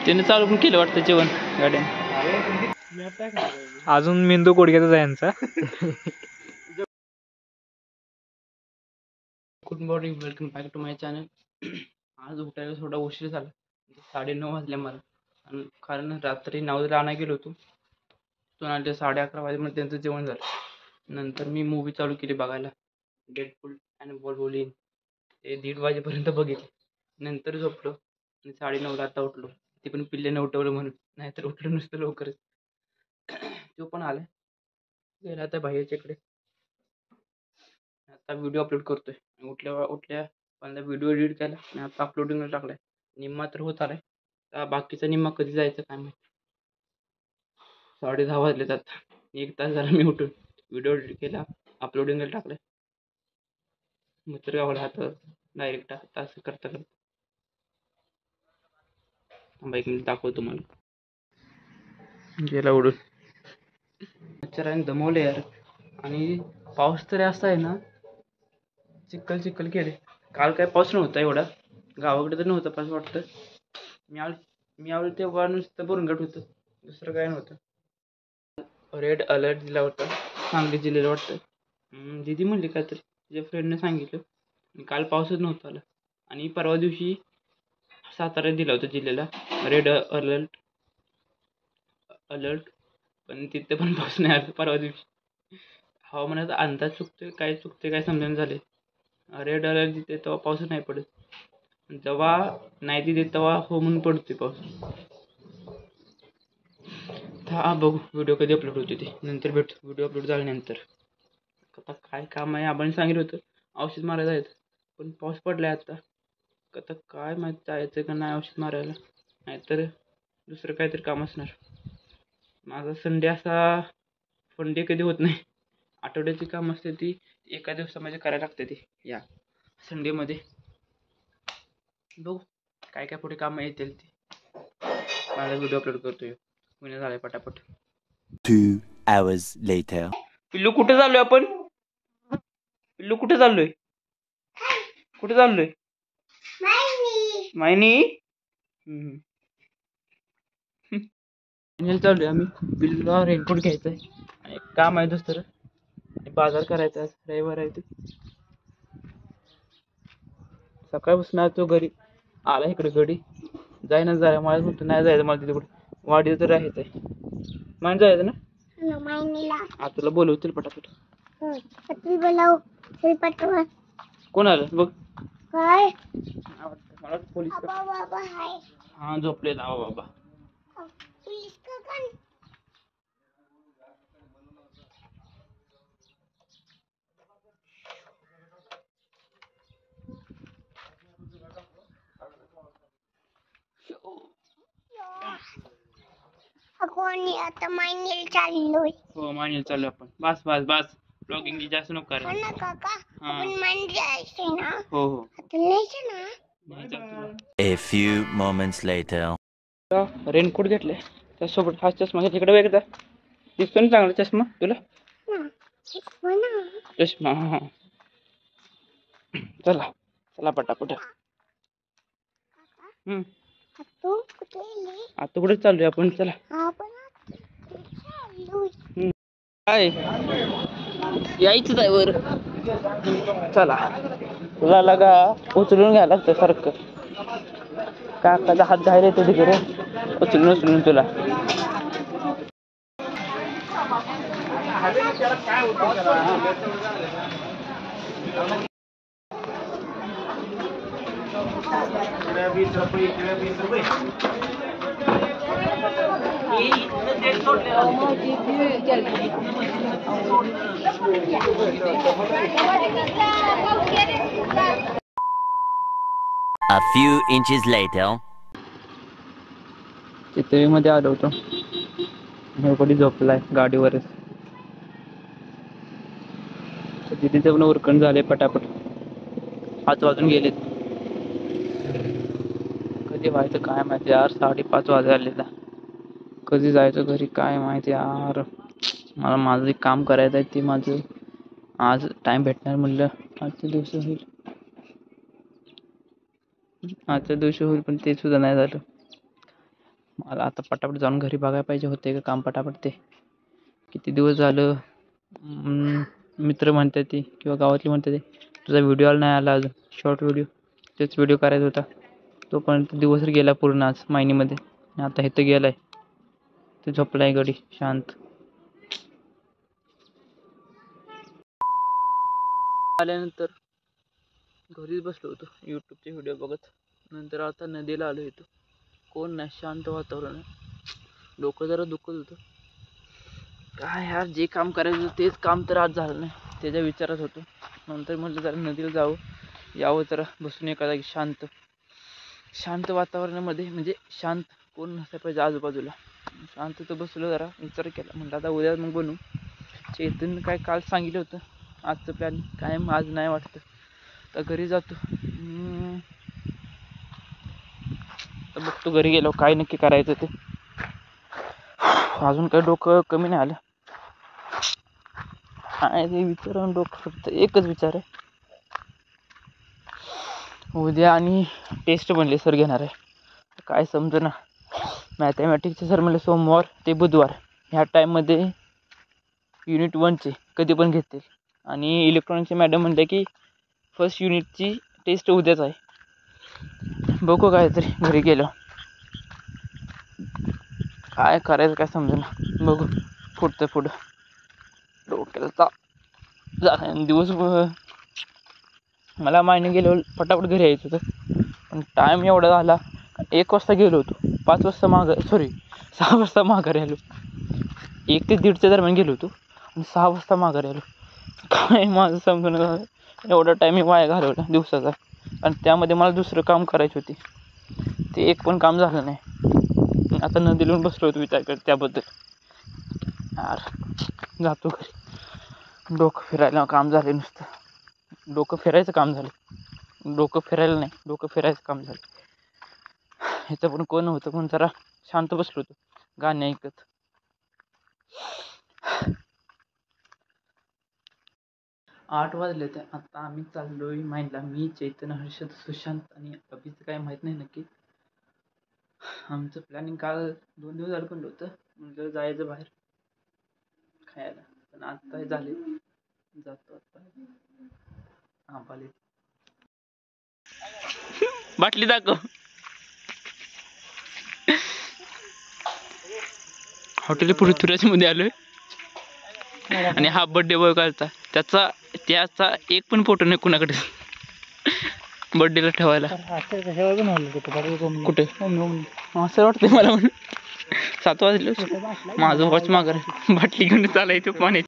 त्याने चालू पण केलं वाटतं जेवण गाड्या. अजून मेंदू गुडघ्याचा आहे यांचा. Good morning, welcome back to my channel. आज उठायला थोडा उशीर झाला, 9:30 वाजले मला. आणि कारण रात्री 9ला आणायला गेलो होतो, तो आले 11:30 वाजेपर्यंत त्यांचं जेवण झालं. नंतर मी मूवी चालू केली बघायला, डेडपूल अँड वोल्वरिन. ते 1:30 वाजेपर्यंत बघितले. नंतर झोपलो आणि 9:30ला आता उठलो. ते पण पिल्ल्याने उठवलं म्हणून, नाहीतर उठलो नुसतं लवकरच. तो पण आलाय, गेला आता भाईच्याकडे. आता व्हिडिओ अपलोड करतोय. उठल्या पहिल्यांदा व्हिडिओ एडिट केला आणि आता अपलोडिंगला टाकलाय. निम्मा तर होत आलाय, आता बाकीचा निम्मा कधी जायचं काय माहिती. 10:30 वाजलेत आता. 1 तास झाला मी उठून व्हिडिओ एडिट केला, अपलोडिंगला टाकलाय. मित्र गावाला आता डायरेक्ट तास करता बाईक मी दाखवतो तुम्हाला. गेला उडून. मच्छराने दमवले यार. आणि पाऊस तरी असा आहे ना, चिखल केले. काल काय पाऊस नव्हता एवढा, गावाकडे तर नव्हता पाऊस वाटतं. मी आलो तेव्हा नुसतं बुरंगट होतं, दुसरं काय नव्हतं. रेड अलर्ट दिला होता सांगली जिल्ह्याला वाटतं. दिदी म्हणली काय तर तिच्या फ्रेंडने सांगितलं. काल पाऊसच नव्हता आला. आणि परवा दिवशी साताऱ्यात दिला होता जिल्ह्याला रेड अलर्ट, पण तिथे पण पाऊस नाही आला परवा दिवशी. हवामानाचा अंदाज चुकतोय काय समजून झाले. रेड अलर्ट देते तेव्हा पाऊस नाही पडत, जेव्हा नाही देते तेव्हा हो म्हणून पडतोय पाऊस. हा बघू व्हिडिओ कधी अपलोड होते ते, नंतर भेटतो व्हिडिओ अपलोड झाल्यानंतर. आता काय काम आहे, आपण सांगितलं होतं औषध मारायला जायचं, पण पाऊस पडलाय आता. आता काय माहिती जायचं का नाही औषध मारायला, नाहीतर दुसरं काहीतरी काम असणार. माझा संडे असा फंडे कधी होत नाही. आठवड्याची काम असते ती एका दिवसामध्ये करायला लागते ती या संडेमध्ये. बघू काय पुढे काम येतील ती. माझा व्हिडिओ अपलोड करतोय, महिना झालाय पटापट. 2 hours later. पिल्लू कुठे चाललोय आपण? कुठे चाललोय? मायनी चाललोय आम्ही. पिल्लूला रेनकोट घ्यायचंय आणि काम आहे दुसरं, बाजार करायचा आहे. रविवार आहे ते. सकाळपासून आज तो घरी आला इकडे गडी जायना मला म्हणतो नाही जायचं मला तिथे कुठे वाडीला तर राहायचंय. मान जायचं ना तुला बोलवतील पटापट. कोण आलं बघ काय मला पोलीस हा झोपलेला बाबा. आता मायनेल चाललोय. हो मायनेल चाललोय आपण. बस ब्लॉगिंग जास्त नको करायला. हो ना काका, आपण मायनेल जायचंय ना. हो आता न्यायचं ना. A few moments later. Raincoat घेतले त्यासोबत हा चष्मा घ्या. तिकडे एकदा दिसतो ना चांगला चष्मा तुला? चष्मा हा चला पटापट. आता कुठे चाललोय आपण? चला. काय यायचं आहे वर. चला तुला लगा उचलून घ्यायला लागतं सारखं. काकाचा हात घायला येतो तिकडे उचलून तुला. A few inches later. चित्रीमध्ये आलो होतो. कधी झोपलाय गाडीवरच. तिथे पण उरकण झाले पटापट. 5 वाजून गेलेत. कधी व्हायचं काय माहिती यार. 5:30 वाजले. कधी जायचं घरी काय माहिती यार. मला माझं एक काम करायचं आहे, ते माझं आज टाइम भेटणार म्हणलं. आजच्या दिवशी होईल पण ते सुद्धा नाही झालं. मला आता पटापट जाऊन घरी बघायला पाहिजे होते का काम पटापट ते. किती दिवस झालं मित्र म्हणते ती किंवा गावातली म्हणते ते तुझा व्हिडिओ नाही आला अजून शॉर्ट व्हिडिओ. तेच व्हिडिओ करायचा होता. तोपर्यंत दिवस गेला पूर्ण आज मायनीमध्ये. आता इथं गेलाय ते झोपलाय गडी शांत. आल्यानंतर घरीच बसलो होतो यूट्यूबचे व्हिडिओ बघत. नंतर आता नदीला आलो इथं. कोण नाही, शांत वातावरण आहे. डोकं जरा दुखत होतं. काय यार, जे काम करायचं तेच काम तर आज झालं नाही, त्याच्या विचारात होतो. नंतर म्हटलं जरा नदीला जावं, यावं जरा बसून एका जागी शांत वातावरणामध्ये. म्हणजे शांत कोण नसायला पाहिजे आजूबाजूला. शांत तर बसलो, जरा विचार केला. म्हटलं आता उद्या मग बनवू. चैतन्य काय काल सांगितलं होतं आजचं प्लॅन, काय आज नाही वाटतं. तर घरी जातो, तर बघतो घरी गेलो काय नक्की करायचं ते. अजून काही डोकं कमी नाही आलं. काय ते विचारून डोकं फक्त एकच विचार आहे, उद्या आणि टेस्ट म्हणले सर घेणार आहे. काय समजेना. मॅथमॅटिक्सचे सर म्हणले सोमवार ते बुधवार ह्या टाईममध्ये युनिट 1चे कधी पण घेतील. आणि इलेक्ट्रॉनिक्सचे मॅडम म्हणले की फर्स्ट युनिटची टेस्ट उद्याच आहे. बघू काहीतरी घरी गेलो काय करायचं काय समजेना. बघू पुढं डोक्याला दिवस. मला मायने गेल्यावर फटाफट घरी यायचं होतं, पण टाईम एवढा झाला. 1 वाजता गेलो होतो, 5 वाजता 6 वाजता माघारी आलो. 1 ते 1:30च्या दरम्यान गेलो होतो आणि 6 वाजता माघारी आलो. काय माझं समजून झालं, एवढा टाईम मी वाया घालवला दिवसाचा. आणि त्यामध्ये मला दुसरं काम करायची होती, ते एक पण काम झालं नाही. आता नदीला येऊन बसलो होतो विचार करत त्याबद्दल. यार जातो घरी. डोकं फिरायला काम झाले नुसतं. डोकं फिरायचं काम झालं. डोकं फिरायला नाही, डोकं फिरायचं काम झालं. ह्याचं पण कोण नव्हतं, पण जरा शांत बसलो होतो गाणे ऐकत. आठ वाजले ते. आता आम्ही चाललोय माइंडला. मी, चैतन्य, हर्षद, सुशांत आणि अभिचं काय माहीत नाही नक्की. आमचं प्लॅनिंग काल 2 दिवस झालं पण होतं, म्हणजे जायचं बाहेर खायला. पण आता हे झाले, जातो आता. पाले बाटली दाखव. हॉटेल पृथ्वीराज मध्ये आलोय आणि हा बर्थडे बॉय कालचा. त्याचा एक पण फोटो नाही कुणाकडे बर्थडेला ठेवायला. कुठे असं वाटतंय मला म्हणून. 7 वाजले, माझं वॉच माघार बाटली घेऊन चालाय तो पाण्याची.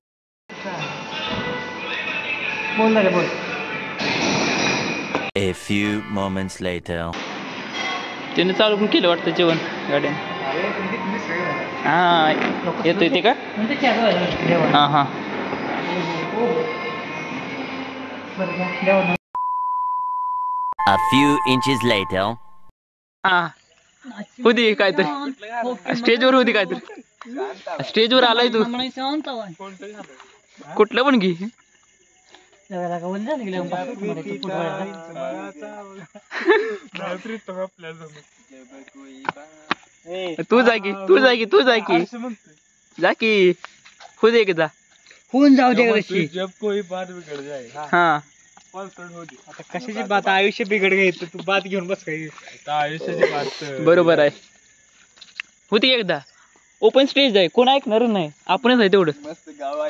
A few moments later. त्याने चालू पण केलं वाटतं जेवण गाड्या. हा येतोय ते का? हा. A few inches later. हा होती काहीतरी स्टेजवर होती काहीतरी. स्टेजवर आलाय तू. कुठलं पण घे. तू जा की हो दे एकदा होऊन जाऊ दे. हा आता कशाची बात, आयुष्य बिघड घ्यायचं तू बात घेऊन बस. काही आयुष्याची बात बरोबर आहे. होती एकदा ओपन स्टेज आहे, कोण ऐकणार नाही, आपणच आहे तेवढं. मस्त गाव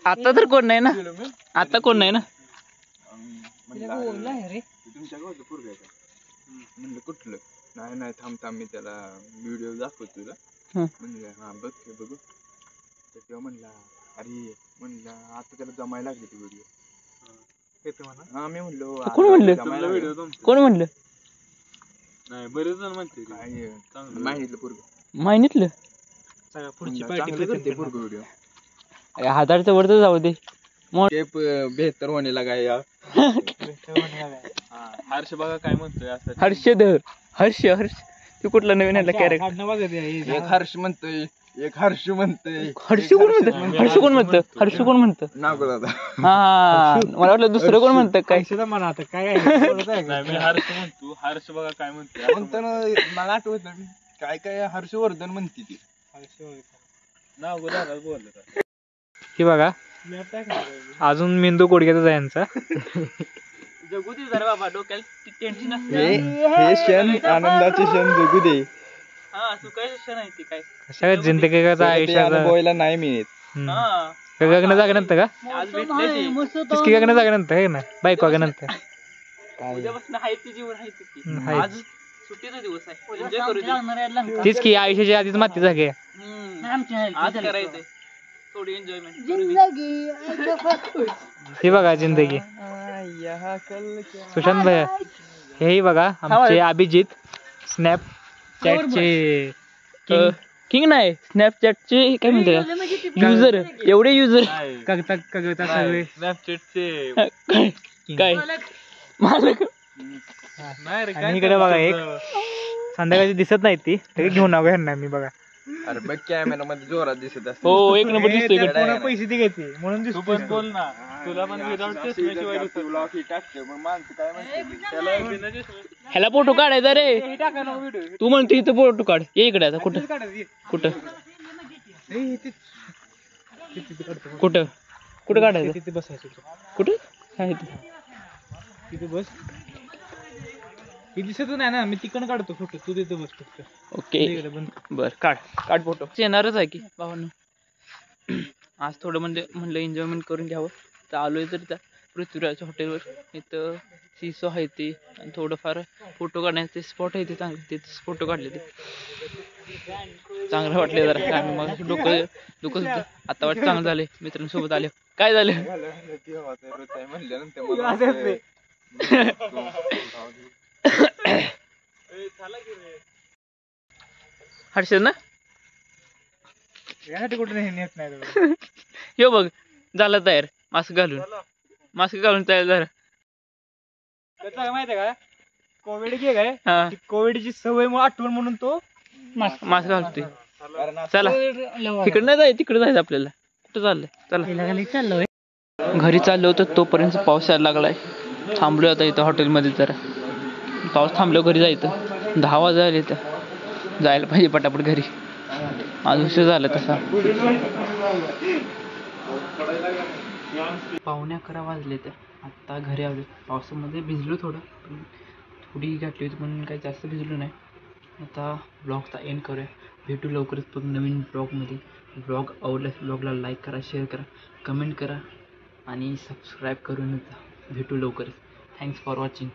आता तर कोण नाही ना, आता कोण नाही ना. तुमच्या गावचं पोरग आहे का? म्हणलं कुठलं? नाही थांब मी त्याला व्हिडिओ दाखवतो तुला. म्हणलं हा बघू. तर तेव्हा म्हणला अरे, म्हणलं आता त्याला जमायला लागले ते व्हिडिओ. हा मी म्हणलो कोण म्हणलं नाही, बरेच जण म्हणते माहितीतलं पोरग. माहिनीतलं पुढची चांगलं करते पोरग व्हिडिओ. 1000च्या वर तर जाऊ दे. 72 होणे लगा यार. हर्ष बघा काय म्हणतोय असं. हर्ष तू कुठला नवीन कॅरेक्टर. एक हर्ष म्हणतोय एक हर्षू म्हणतंय. हर्षू कोण म्हणतं? हर्षू कोण म्हणतं? हर्षू कोण म्हणतं? नागो दादा. हा मला वाटलं दुसरं कोण म्हणतं काय. कशाला म्हणा आता काय आहे? मी हर्ष म्हणतो. हर्ष बघा काय म्हणतो. म्हणतो ना, मला आठवत नाही. काय हर्षवर्धन म्हणते ती. नाव दादा बोललं. हे बघा अजून मेंदू गुडघ्याचा आहे यांचा. जगू दे जरा बाबा, डोक्याला टेन्शन हे क्षण आनंदाचे क्षण जगू दे. हा सुखाचे क्षण आहे ती काय. कशा जिंदगीचा आयुष्याचा अनुभवायला नाही मिळत. गगन जागनंतर का आज भेटले किसकी गगन जागनंतर आहे ना बाईक वागनंतर. उद्यापासून आहे ती जीवन आहे ती. आहे. आज सुट्टीचा दिवस आहे, एन्जॉय करू दे. तीच की आयुष्याच्या आधीच माती जागे. आज करायचंय थोडी एन्जॉयमेंट. हे बघा जिंदगी. सुशांत भैया हेही बघा आमचे अभिजित स्नॅपचॅटचे किंग नाही, स्नॅपचॅटचे काय म्हणते युजर, एवढे युजर कगता सगळे स्नॅपचॅटचे काय मालक. आणि इकडे बघा एक संध्याकाळची दिसत नाही ती तरी घेऊन आलो ह्यांना मी बघा. अरे बघ कॅमेरा मध्ये जोरात दिसत असते. हो एक नंबर दिसतोय इकडे. पुन्हा पैसे ती घेते म्हणून तू दिसतो. पण बोल ना. तुला पण विदाउट चष्म्याशिवाय दिसत नाही. टाकते मग माणसं काय म्हणते. त्याला बिना चष्म्याचं. ह्याला फोटो काढायचा रे. तू म्हणतो इथं फोटो काढ. ये इकडे आता. कुठं कुठं कुठं कुठं काढायचं? तिथे बसायचं कुठं काय ते? तिथे बस. हे दिसत नाही ना, मी तिकडं काढतो फोटो, तू तिथे बस फक्त. ओके इकडे बंद. बर काढ काढ फोटो. येणारच आहे की भावांनो. आज थोडं म्हणलं एन्जॉयमेंट करून घ्यावं. तर आलोय तर त्या पृथ्वीराज हॉटेलवर. इथं सीसो आहे ते आणि थोडंफार फोटो काढण्याचे स्पॉट आहे ते चांगले. तिथे फोटो काढले ते चांगलं वाटले जरा. आम्ही मग डोकं दुखत होतं, आता वाटतं चांगलं झाले. मित्रांसोबत आले. काय झालं? म्हणल्यानंतर मला हर्षद ना यासाठी कुठे नाही नेत नाही. यो बघ झाला तयार. मास्क घालून तयार झाला. त्याचं माहिती आहे का, कोविड घे काय हा कोविडची सवय मग आठवण म्हणून तो मास्क घालतोय. चला तिकडे नाही जायचं, तिकडे जायचं आपल्याला. कुठं चाललंय? चला घरी चाललो होतं तोपर्यंत पाऊस यायला लागलाय. थांबलो आता इथं हॉटेलमध्ये. जरा पाऊस थांबलो घरी जायचं. 10 वाजले तर जायला पाहिजे पटापट घरी. आज उशीर झाला तसा. 11:15 वाजले तर आत्ता घरी आलो. पावसामध्ये भिजलो थोडं, पण थोडी घातली होती म्हणून काही जास्त भिजलो नाही. आता ब्लॉगचा एंड करूया. भेटू लवकरच पण नवीन ब्लॉगमध्ये. ब्लॉग आवडल्यास ब्लॉगला लाईक करा, शेअर करा, कमेंट करा आणि सबस्क्राईब करून भेटू लवकरच. Thanks for watching.